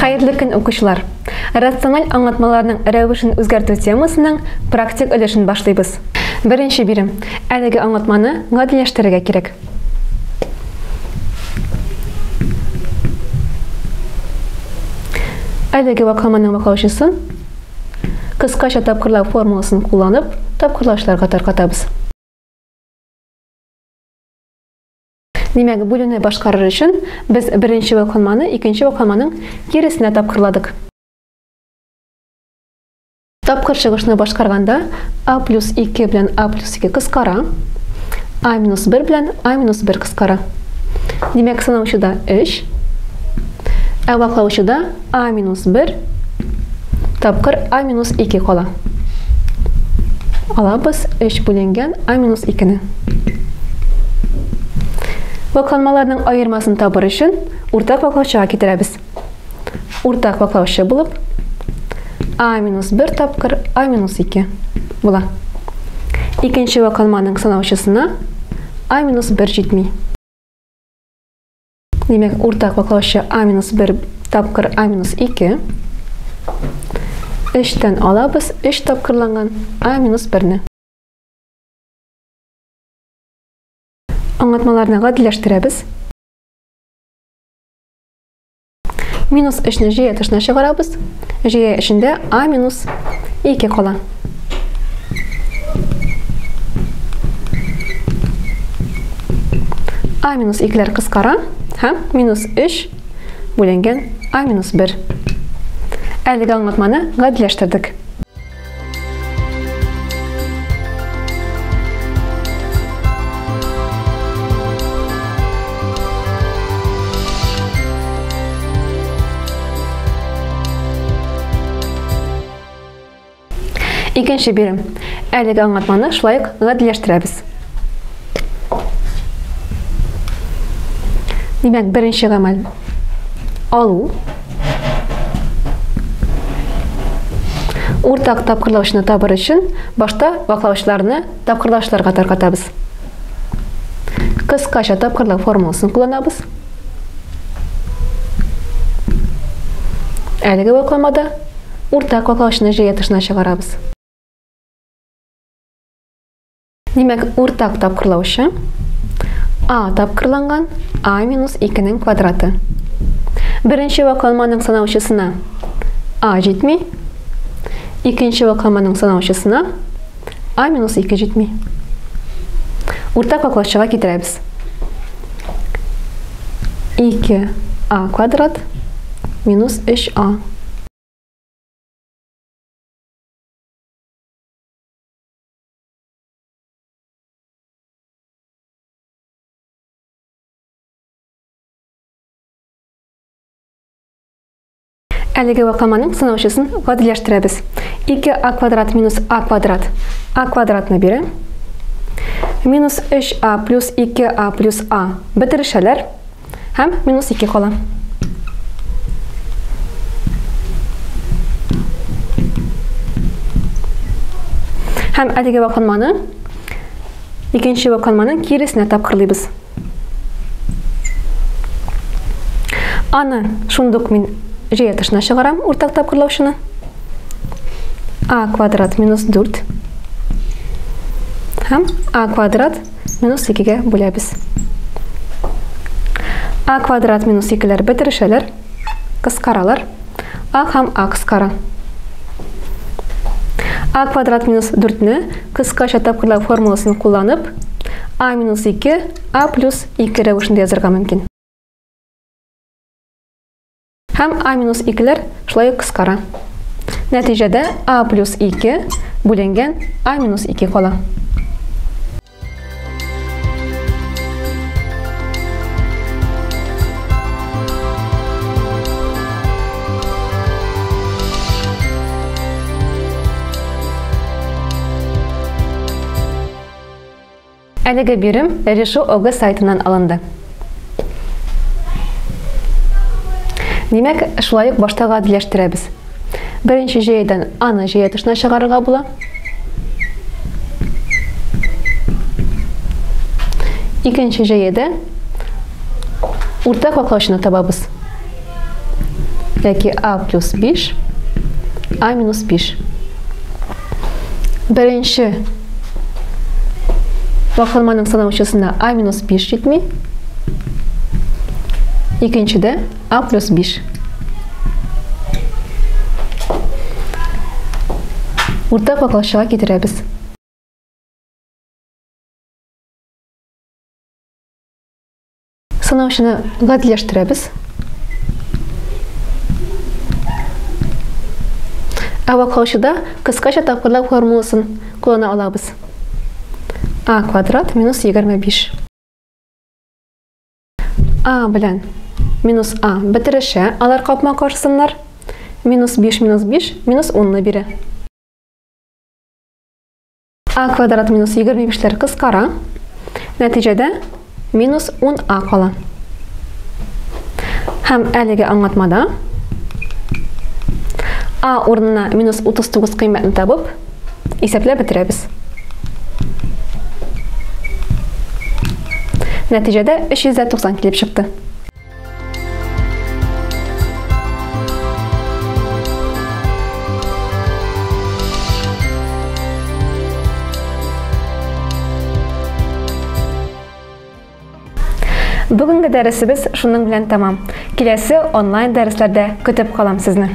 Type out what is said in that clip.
Hayırlı gün okuşlar. Рациональ аңлатмаларның рәвешен үзгәртү темасының практик өлешен башлыйбыз. Беренче бирим. Әлеге аңлатманы гадиләштерергә кирәк. Әлеге вакыйганың вакыйгасын кыскача тапкырлау формуласын кулланып, тапкырлауларга таркатабыз. Димәк, бүленүне башкарыр өчен без беренче вакыйганы икенче вакыйганың киресенә тапкырладык. Тапкыр чыгышны башкарганда a плюс 2 белән a плюс 2 кыскара, a минус 1 белән a минус 1 кыскара. Димәк, санаучыда 3, ә вакыйгаучыда a минус 1 тапкыр a минус 2 кала. Алабыз 3 бүленгән a минус 2-не. Вакыйгаларның аермасын табыр өчен уртак вакыйгачыга китерәбез. Уртак вакыйгачы булып a минус 1 тапкыр a минус 2 була. Икенче вакыйганың санаучысына a минус 1 җитми. Димәк, уртак вакыйгачы a минус 1 тапкыр a минус 2. 3-тән алабыз 3 тапкырланган a минус 1-не. Аңлатмаларны гадиләштерәбез. Минус 3-не җыя тышына чыгарабыз. Җыя эчендә a минус 2 кала. A минус 2-ләр кыскара һәм минус 3 бүленгән a минус 1. Әлеге аңлатманы гадиләштердек. Икенче бирим. Әлеге аңлатманы шулай гадиләштерәбез. Димәк, беренче гамәл алу. Уртак тапкырлаучыны табыр өчен башта вакыйгаларны тапкырлаучыларга таркатабыз. Кыскача тапкырлау формуласын кулланабыз. Әлеге вакыйгада уртак вакыйгачыны җыя тышына чыгарабыз. Димәк, уртак тапкырлаучы a тапкырланган a минус 2-нең квадраты. Беренче вакыйганың санаучысына a җитми, икенче вакыйганың санаучысына a минус 2 җитми. Уртак вакыйгачыга китерәбез. 2a квадрат минус 3a. Әлеге вакыйганың санаучысын гадиләштерәбез. 2a квадрат минус a квадрат. A квадратны бирә. Минус 3a плюс 2a плюс a бетерешәләр һәм минус 2 кала. Һәм әлеге вакыйганы икенче вакыйганың киресенә тапкырлыйбыз. Аны шундук мин җыя тышына чыгарам уртак тапкырлаучыны. a квадрат минус 4 һәм a квадрат минус 2-гә бүләбез. a квадрат минус 2-ләр бетерешәләр, кыскаралар. a һәм a кыскара. a квадрат минус 4-не кыскача тапкырлау формуласын кулланып, a минус 2 a плюс 2 рәвешендә язырга мөмкин. Һәм a минус 2-ләр шулай кыскара. Нәтиҗәдә a плюс 2 бүленгән a минус 2 кала. Әлеге бирим Решу ОГ сайтынан алынды. Димәк, шулай ук башта гадиләштерәбез. Беренче җәядән аны җыя тышына чыгарырга була. Икенче җәядә уртак вакыйгачыны табабыз. Яки a plus 5, a minus 5. Birinci bakılmanın sanavçısında a minus 5 жетмей. İkincide a plus 5. Burada bakılışığa getirəbiz. Sanavçını qadləşdirəbiz. Bakılışıda kıskaca tapırlar formulasını kullana alabız. A kvadrat minus 25. A bilen minus a bitirişe alar kapma karşısınlar. Minus 5 minus 5 minus 10'la biri. A kvadrat minus 25'ler kıskara. Neticede minus 10a kalan. Hem әлеге anlatmada a ornuna minus 39 kıymetini tabıp есепләп bitirebiz. Neticede 390 kelip çıktı. Бүгінгі дәрісіміз шуның белән tamam. Келесі онлайн дәресләрдә көтеп калам сезне.